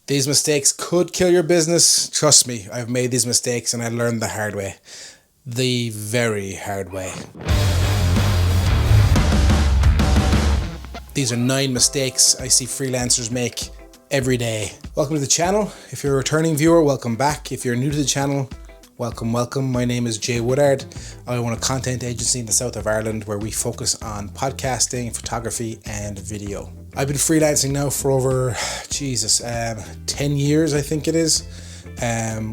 These mistakes could kill your business. Trust me, I've made these mistakes and I learned the hard way. The very hard way. These are 9 mistakes I see freelancers make every day. Welcome to the channel. If you're a returning viewer, welcome back. If you're new to the channel, welcome. My name is Jay Woodard. I own a content agency in the south of Ireland where we focus on podcasting, photography, and video. I've been freelancing now for over, 10 years, I think it is,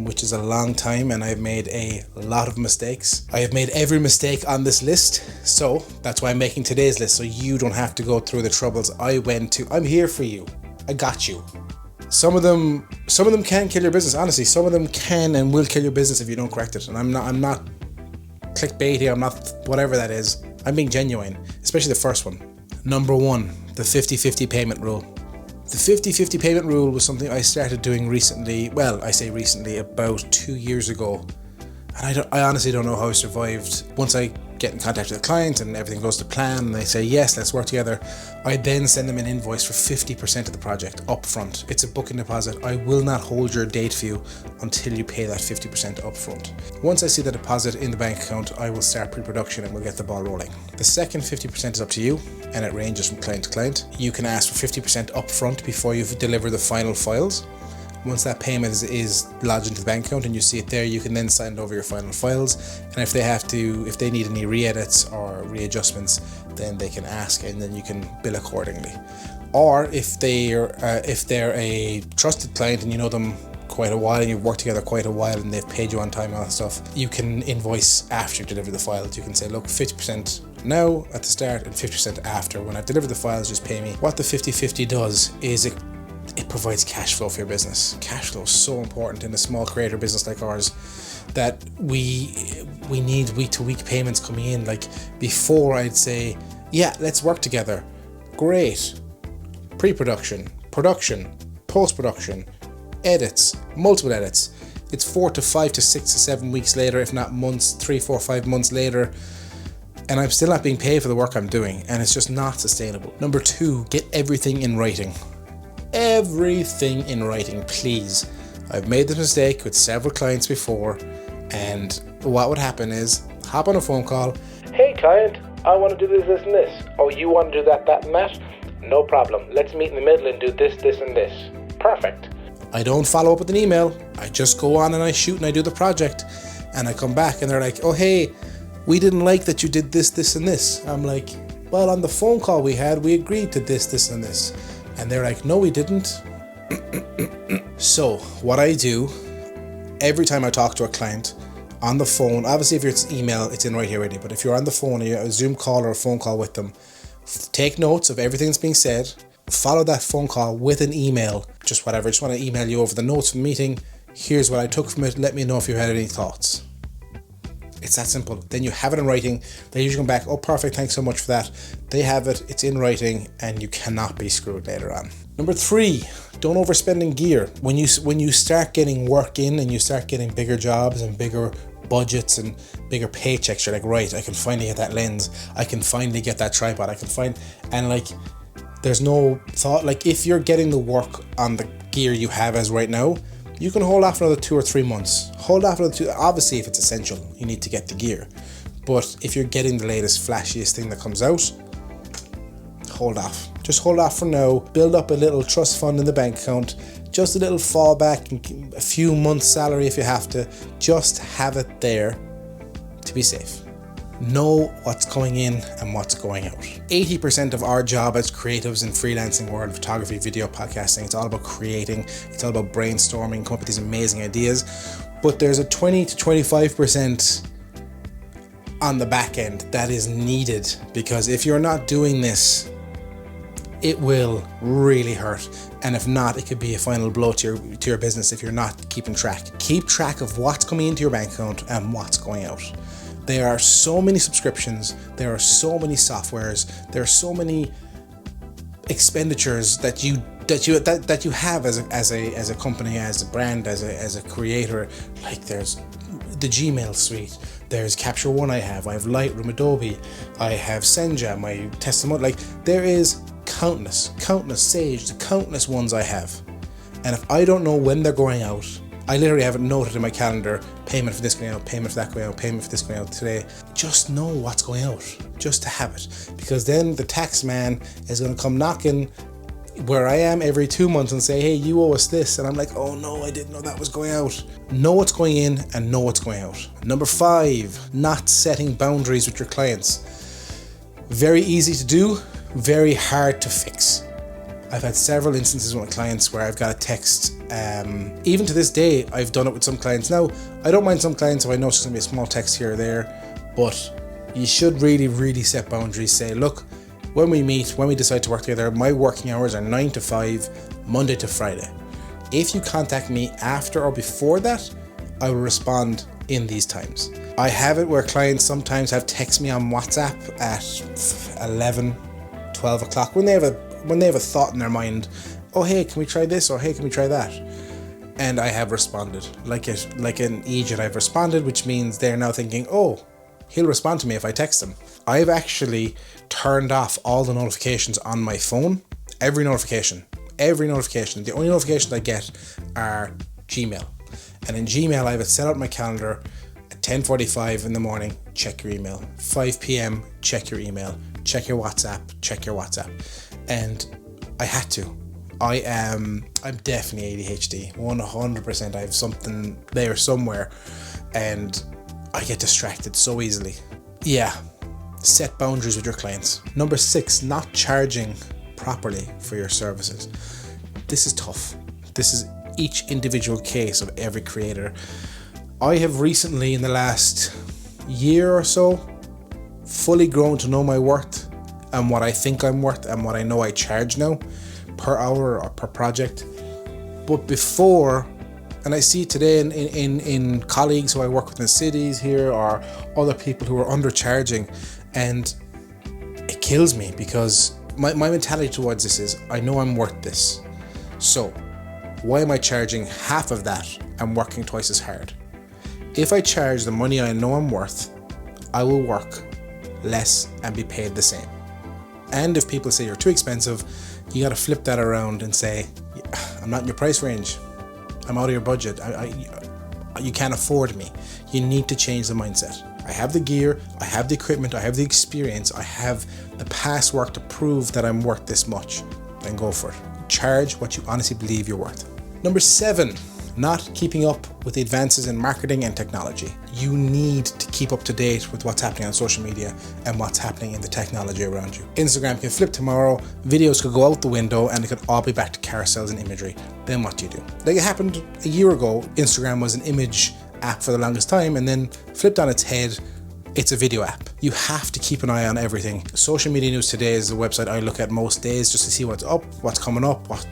which is a long time, and I've made a lot of mistakes. I have made every mistake on this list, so that's why I'm making today's list, so you don't have to go through the troubles I went to. I'm here for you. I got you. Some of them can kill your business. Honestly, some of them can and will kill your business if you don't correct it. And I'm not clickbaity. I'm not whatever that is. I'm being genuine, especially the first one. Number 1, the 50-50 payment rule. The 50-50 payment rule was something I started doing recently. Well, I say recently, about 2 years ago. And I honestly don't know how I survived. Once I get in contact with the client and everything goes to plan and they say, yes, let's work together, I then send them an invoice for 50% of the project up front. It's a booking deposit. I will not hold your date for you until you pay that 50% up front. Once I see the deposit in the bank account, I will start pre-production and we'll get the ball rolling. The second 50% is up to you, and it ranges from client to client. You can ask for 50% up front before you deliver the final files. Once that payment is lodged into the bank account and you see it there, you can then send over your final files. And if they need any re-edits or readjustments, then they can ask and then you can bill accordingly. Or if they're a trusted client and you know them quite a while and you've worked together quite a while and they've paid you on time and all that stuff, you can invoice after you deliver the files. You can say, look, 50% now at the start and 50% after. When I've delivered the files, just pay me. What the 50-50 does is it provides cash flow for your business. Cash flow is so important in a small creator business like ours that we need week-to-week payments coming in. Like before, I'd say, yeah, let's work together. Great. Pre-production, production, post-production, edits, multiple edits. It's 4 to 5 to 6 to 7 weeks later, if not months, 3, 4, 5 months later, and I'm still not being paid for the work I'm doing, and it's just not sustainable. Number 2, get everything in writing. Everything in writing, please. I've made this mistake with several clients before, and what would happen is, hop on a phone call. Hey client, I want to do this, and this. Oh, you want to do that, and that? No problem. Let's meet in the middle and do this, and this. Perfect. I don't follow up with an email. I just go on and I shoot and I do the project. And I come back and they're like, oh hey, we didn't like that you did this, and this. I'm like, well, on the phone call we had, we agreed to this, and this. And they're like, no, we didn't. So what I do every time I talk to a client on the phone, obviously if it's email, it's in right here already, but if you're on the phone or you're a Zoom call or a phone call with them, take notes of everything that's being said, follow that phone call with an email, just whatever. I just want to email you over the notes from the meeting. Here's what I took from it. Let me know if you had any thoughts. It's that simple. Then you have it in writing. They usually come back, oh, perfect, thanks so much for that. They have it, it's in writing, and you cannot be screwed later on. Number 3, don't overspend in gear. When you start getting work in and you start getting bigger jobs and bigger budgets and bigger paychecks, you're like, right, I can finally get that lens. I can finally get that tripod. And like, there's no thought, like if you're getting the work on the gear you have as right now, you can hold off another 2 or 3 months. Hold off another 2. Obviously, if it's essential, you need to get the gear. But if you're getting the latest, flashiest thing that comes out, hold off. Just hold off for now. Build up a little trust fund in the bank account. Just a little fallback, and a few months' salary if you have to. Just have it there to be safe. Know what's coming in and what's going out. 80% of our job as creatives in freelancing world, photography, video, podcasting, it's all about creating, it's all about brainstorming, come up with these amazing ideas. But there's a 20 to 25% on the back end that is needed, because if you're not doing this, it will really hurt. And if not, it could be a final blow to your business if you're not keeping track. Keep track of what's coming into your bank account and what's going out. There are so many subscriptions, there are so many softwares, there are so many expenditures that you have as a company, as a brand, as a creator. Like there's the Gmail suite, there's Capture One I have Lightroom, Adobe, I have Senja, my testimony. Like there is countless Sage, the countless ones I have. And if I don't know when they're going out, I literally have it noted in my calendar, payment for this going out, payment for that going out, payment for this going out today. Just know what's going out, just to have it. Because then the tax man is going to come knocking where I am every 2 months and say, hey, you owe us this. And I'm like, oh no, I didn't know that was going out. Know what's going in and know what's going out. Number 5, not setting boundaries with your clients. Very easy to do, very hard to fix. I've had several instances with my clients where I've got a text. Even to this day, I've done it with some clients. Now, I don't mind some clients if I know it's going to be a small text here or there, but you should really set boundaries. Say, look, when we meet, when we decide to work together, my working hours are 9 to 5, Monday to Friday. If you contact me after or before that, I will respond in these times. I have it where clients sometimes have text me on WhatsApp at 11, 12 o'clock when they have a thought in their mind, oh hey, can we try this, or hey, can we try that? And I have responded. Like an Egypt, I've responded, which means they're now thinking, oh, he'll respond to me if I text him. I've actually turned off all the notifications on my phone. Every notification. The only notifications I get are Gmail. And in Gmail, I have it set out in my calendar at 10:45 in the morning, check your email. 5 p.m, check your email. Check your WhatsApp. And I had to. I'm definitely ADHD, 100%. I have something there somewhere and I get distracted so easily. Yeah, set boundaries with your clients. Number 6, not charging properly for your services. This is tough. This is each individual case of every creator. I have recently, in the last year or so, fully grown to know my worth and what I think I'm worth and what I know I charge now per hour or per project. But before, and I see it today in colleagues who I work with in the cities here or other people who are undercharging, and it kills me because my mentality towards this is, I know I'm worth this. So why am I charging half of that and working twice as hard? If I charge the money I know I'm worth, I will work less and be paid the same. And if people say you're too expensive, you got to flip that around and say, I'm not in your price range. I'm out of your budget. You can't afford me. You need to change the mindset. I have the gear, I have the equipment, I have the experience, I have the past work to prove that I'm worth this much. Then go for it. Charge what you honestly believe you're worth. Number 7, not keeping up with the advances in marketing and technology. You need to keep up to date with what's happening on social media and what's happening in the technology around you. Instagram can flip tomorrow, videos could go out the window, and it could all be back to carousels and imagery. Then what do you do? Like it happened a year ago, Instagram was an image app for the longest time, and then flipped on its head, it's a video app. You have to keep an eye on everything. Social Media News Today is the website I look at most days just to see what's up, what's coming up, what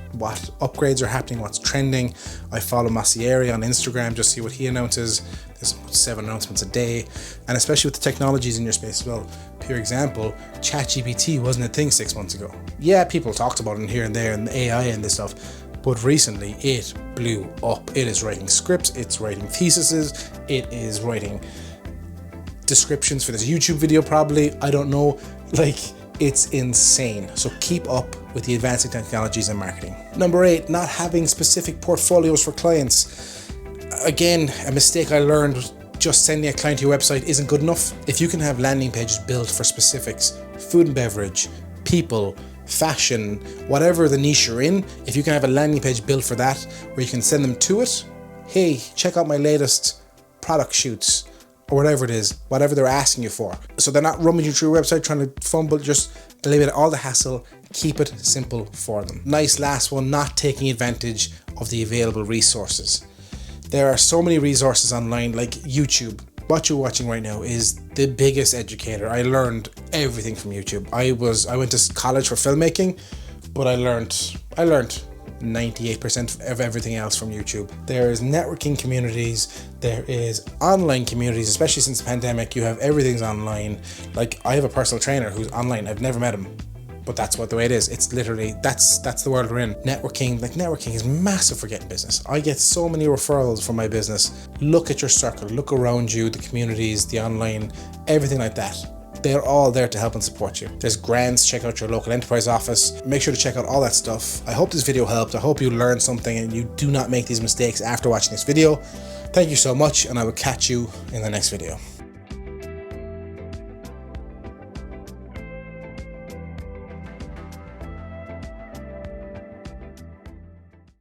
upgrades are happening, what's trending. I follow Massieri on Instagram just to see what he announces. There's 7 announcements a day, and especially with the technologies in your space as well. Pure example, ChatGPT wasn't a thing 6 months ago. Yeah, people talked about it here and there and AI and this stuff, but recently it blew up. It is writing scripts, it's writing theses, it is writing descriptions for this YouTube video probably, I don't know, like it's insane. So keep up with the advancing technologies and marketing. Number 8, not having specific portfolios for clients. Again, a mistake I learned was just sending a client to your website isn't good enough. If you can have landing pages built for specifics, food and beverage, people, fashion, whatever the niche you're in, if you can have a landing page built for that where you can send them to it, hey, check out my latest product shoots, or whatever it is, whatever they're asking you for. So they're not rummaging through your website trying to fumble, just eliminate all the hassle, keep it simple for them. Nice last one, not taking advantage of the available resources. There are so many resources online, like YouTube. What you're watching right now is the biggest educator. I learned everything from YouTube. I went to college for filmmaking, but I learned 98% of everything else from YouTube. There is networking communities, there is online communities, especially since the pandemic, you have everything's online. Like I have a personal trainer who's online, I've never met him, but that's what the way it is. It's literally, that's the world we're in. Networking is massive for getting business. I get so many referrals from my business. Look at your circle, look around you, the communities, the online, everything like that. they're all there to help and support you. There's grants, check out your local enterprise office. Make sure to check out all that stuff. I hope this video helped. I hope you learned something and you do not make these mistakes after watching this video. Thank you so much, and I will catch you in the next video.